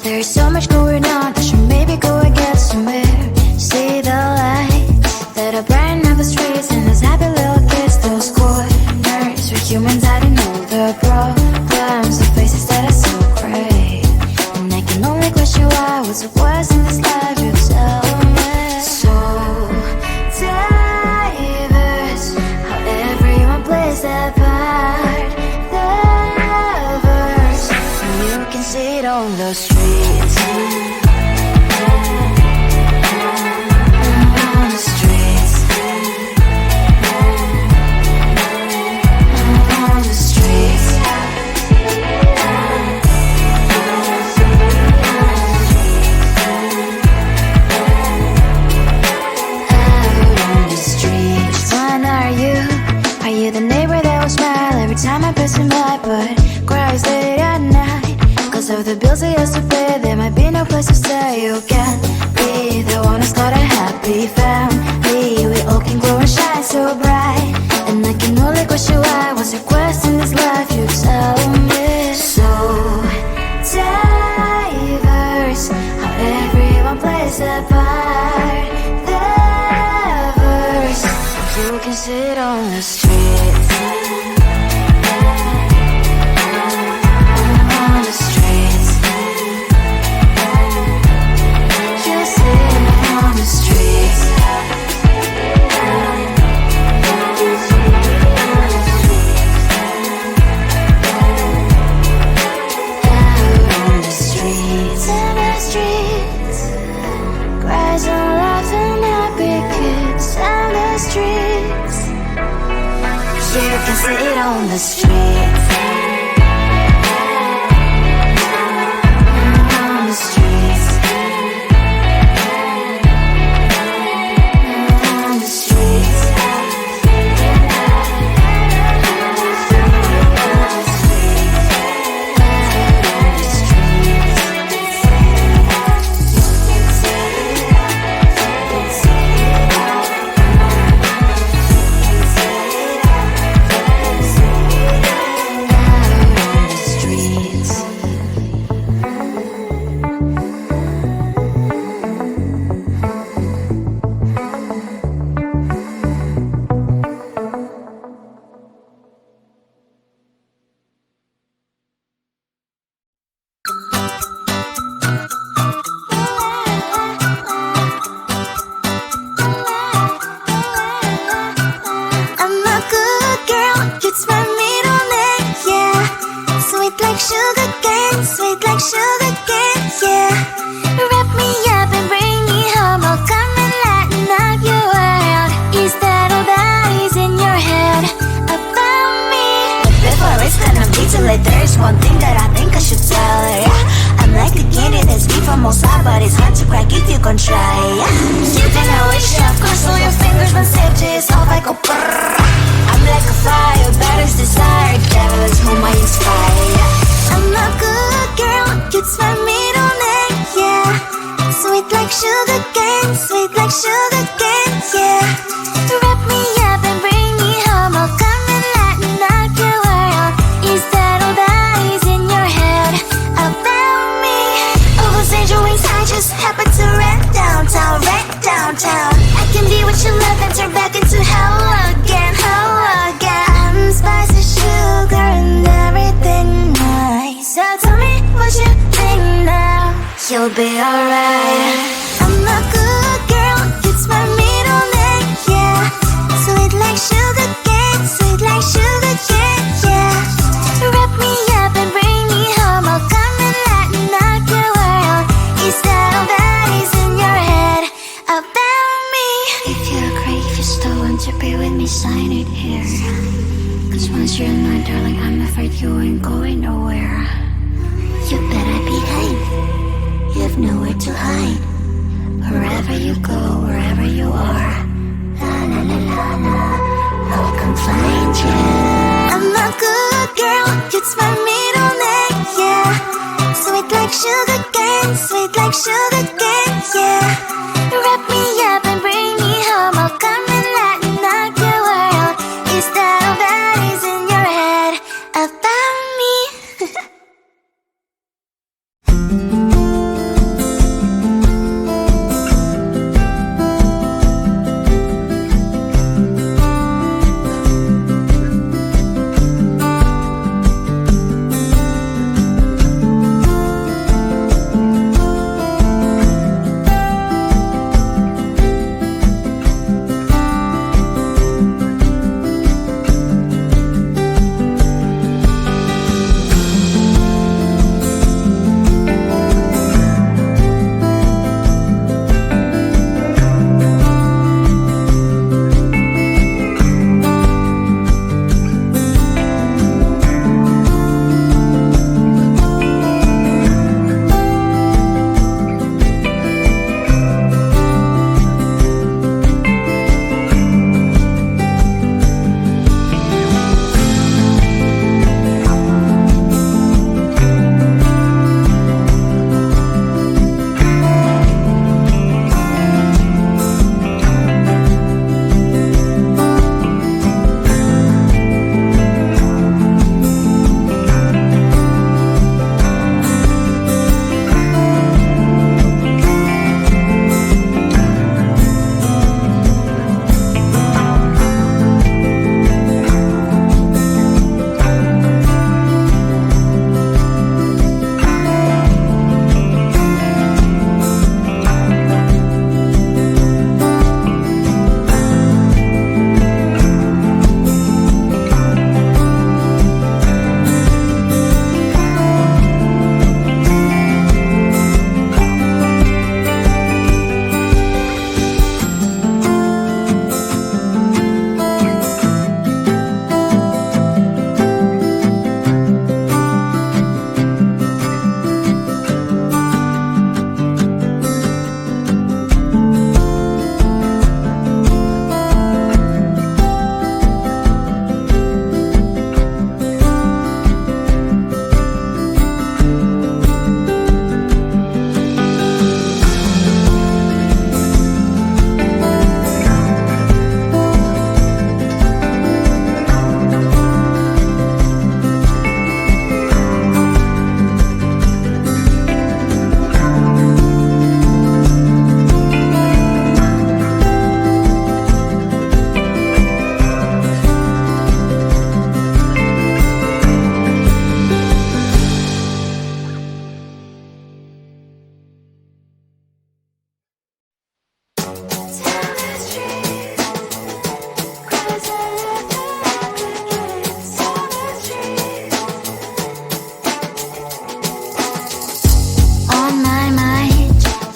There's so much going on, I should maybe go and get somewhere. See the lights that are brighten up the streets, and those happy little kids, those corners where humans hiding all the problems, the faces that are so gray. And I can only question why, what's the worst in this life, you tell me. So diverse, how everyone plays their part. Diverse, and you can see it on the streets. Time I pass by, but cries late at night. Cause of the bills I used to pay, there might be no place to stay. You can be the one who's got a happy family. We all can glow and shine so bright. And I can only question why, what's your quest in this life, you tell me. So diverse, how everyone plays their part. Diverse, you can sit on the streets. You can sit on the streets. On the streets. On the streets. Sugar cane, sweet like sugar cane, yeah. Wrap me up and bring me home, I'll come and lighten up your world. Is that all that is in your head about me? But before it's gonna be too late, there's one thing that I think I should tell her, yeah. I'm like the candy that's sweet from outside, but it's hard to crack if you can try, yeah. You think I wish, of course, all your fingers when safety is off, I go brrrr. I'm like a fire, baddest desire, devil is whom I inspire, yeah. I'm a good girl, it's my middle name, yeah. Sweet like sugar cane, sweet like sugar cane, yeah. Wrap me up and bring me home, I'll come and lighten up your world. Is that all that is in your head about me? Oh, those angel wings I just happen to rent downtown, I can be what you love and turn back into hell again, I'm spicy sugar and everything nice. So tell me what you think now, you'll be alright. I'm a good girl, it's my middle name, yeah. Sweet like sugar cane, sweet like sugar cane, yeah. Wrap me up and bring me home, I'll come and lighten up your world. Is that all that is in your head about me? If you agree, if you still want to be with me, sign it here. Cause once you're mine, darling, I'm afraid you ain't going nowhere. You better behave, you have nowhere to hide. Wherever you go, wherever you are, la la la la la, I'll come find you. I'm a good girl, it's my middle name, yeah. Sweet like sugar cane, sweet like sugar cane, yeah. Wrap me up and bring me home. I'll come and lighten up your world. Is that all that is in your head about me?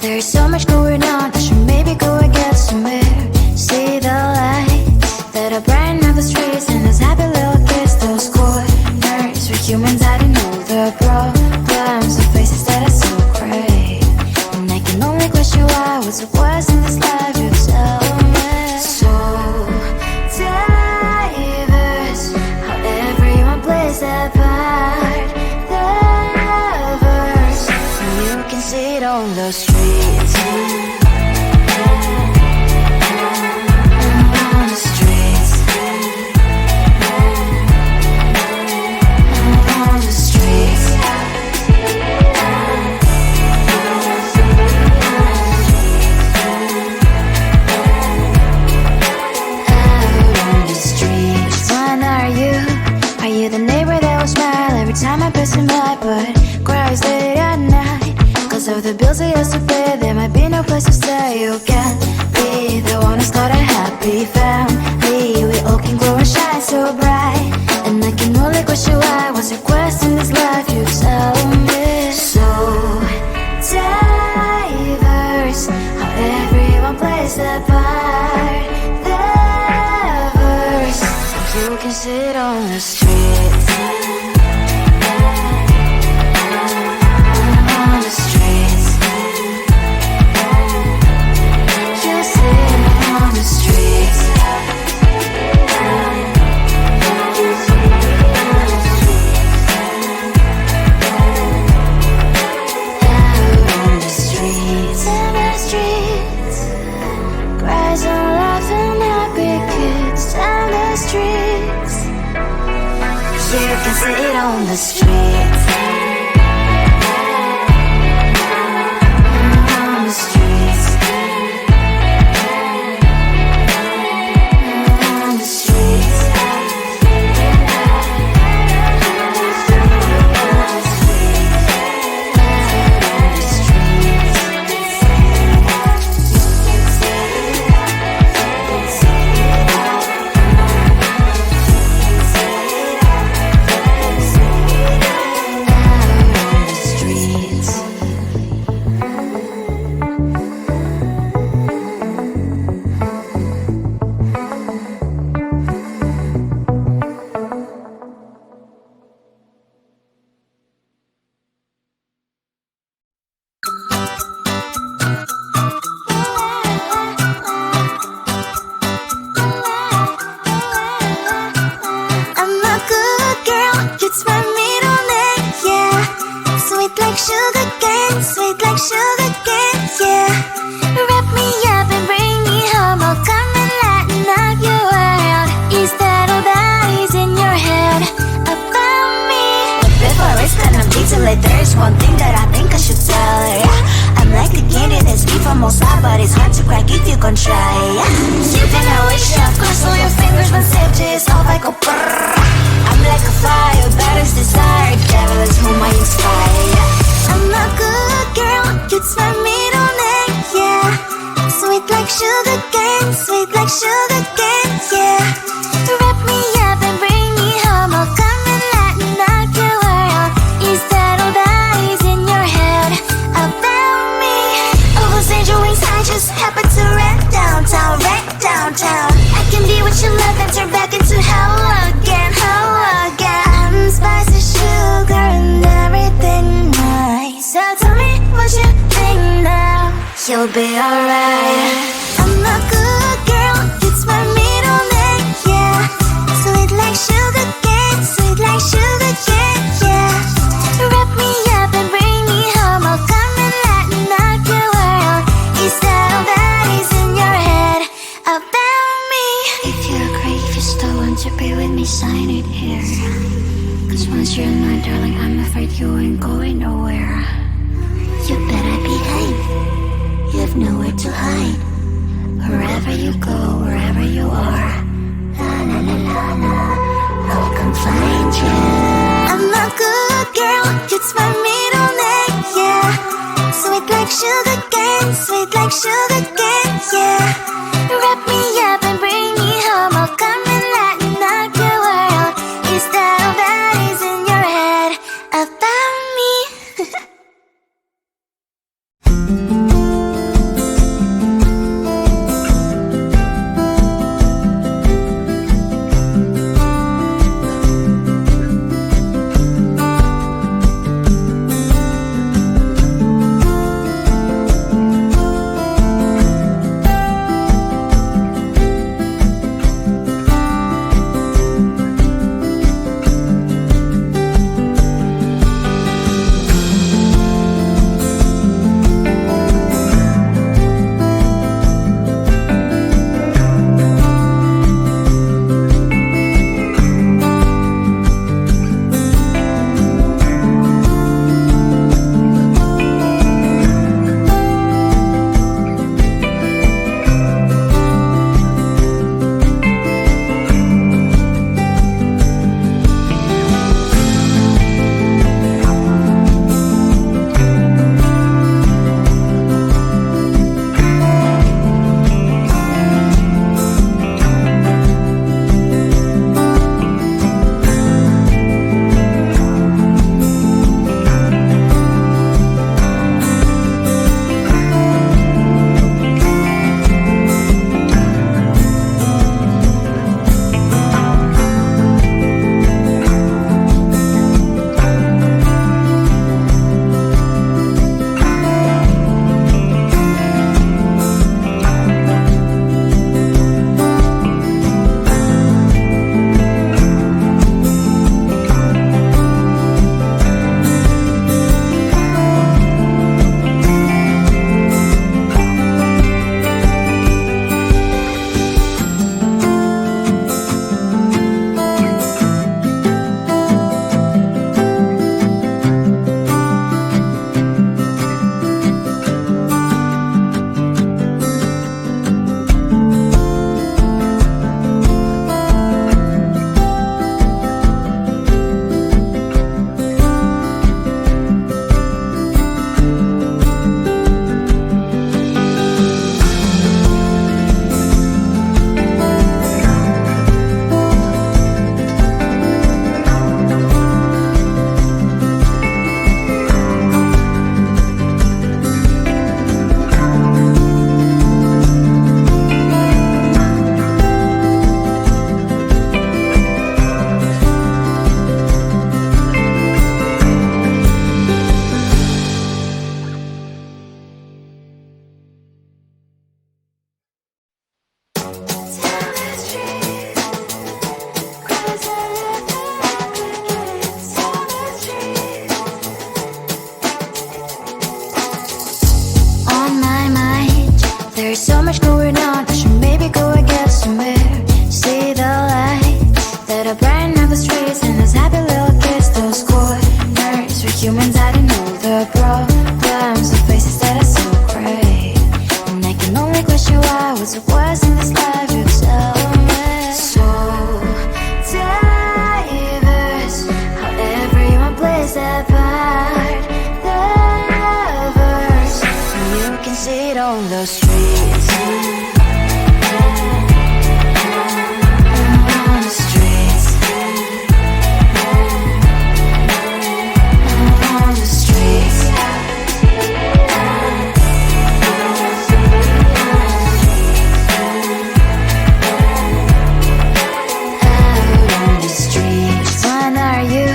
There's so much going on, I should maybe go and get somewhere. See the lights that are brighten up the streets, and those happy little kids, those corners where humans hiding all the problems, the faces that are so great. And I can only question why, what's the worst in this life, you tell me. So diverse, how everyone plays their part. Diverse, you can see it on the streets. On the streets. On the streets. Out on the street. Which one are you? Are you the neighbor that will smile every time I pass him by, but cries late at night? Cause of the bills I used to pay, there might be no place to stay. You can be the one who's got a happy family. We all can grow and shine so bright, and I can only question why. What's your quest in this life, you tell me. So diverse, how everyone plays their part. Diverse, you can sit on the streets. On the streets. You sit on the streets. sit on the streets. On the streets. On the streets. I'm a good girl, it's my middle name, yeah. Sweet like sugar cane, sweet like sugar cane, yeah. Wrap me up and bring me home, I'll come and lighten up your world. Is that all that is in your head about me? Before it's gonna be too late, there's one thing that I think I should tell her, yeah. I'm like a candy that's deep from outside, but it's hard to crack if you can try, yeah. You can always shove, cross all your fingers when safety is off, I go brrrr. I'm like a fire, that is desire, devil is whom I inspire, yeah. I'm a good girl, it's my middle name, yeah. Sweet like sugar cane, sweet like sugar cane, yeah. Wrap me up and bring me home, I'll come and lighten up your world. Is that all that is in your head about me? All those angel wings I just happen to rent downtown, I can be what you love and turn back into hell again, I'm spicy sugar and everything nice. So tell me what you think now. You'll be alright. I'm a good girl, it's my middle name, yeah. Sweet like sugar cane, sweet like sugar cane, yeah. Wrap me up and bring me home, I'll come and lighten up your world. Is that all that is in your head about me? If you're great, if you still want to be with me, sign it here. Cause once you're mine, darling, I'm afraid you ain't going nowhere. You better behave. You have nowhere to hide. Wherever you go, wherever you are. La la la la la, I'll come find you. I'm a good girl, it's my middle name, yeah. Sweet like sugar cane, sweet like sugar cane, yeah. Wrap me up and bring me home, I'll come and lighten up your world. Is that all that is in your head about me? on my mind. There's so much going on, I should maybe go and get somewhere. See the lights that are brighten up the streets, and those happy little kids, those corners where humans hide and know the problems, the faces that are so gray. And I can only question why, what's the worst in this life, you tell me. So diverse, how everyone plays their part. The verse, you can see it on the streets. On the streets. On the streets. Out on the streets. When are you?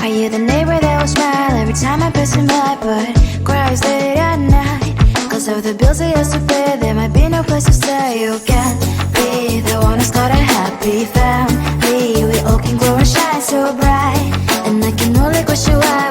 Are you the neighbor that will smile every time I pass him by, but cries late at night? Cause of the bills I used to pay, there might be no place to stay. You can't be the one who's got a happy family. We all can grow and shine so bright, and I can only question why.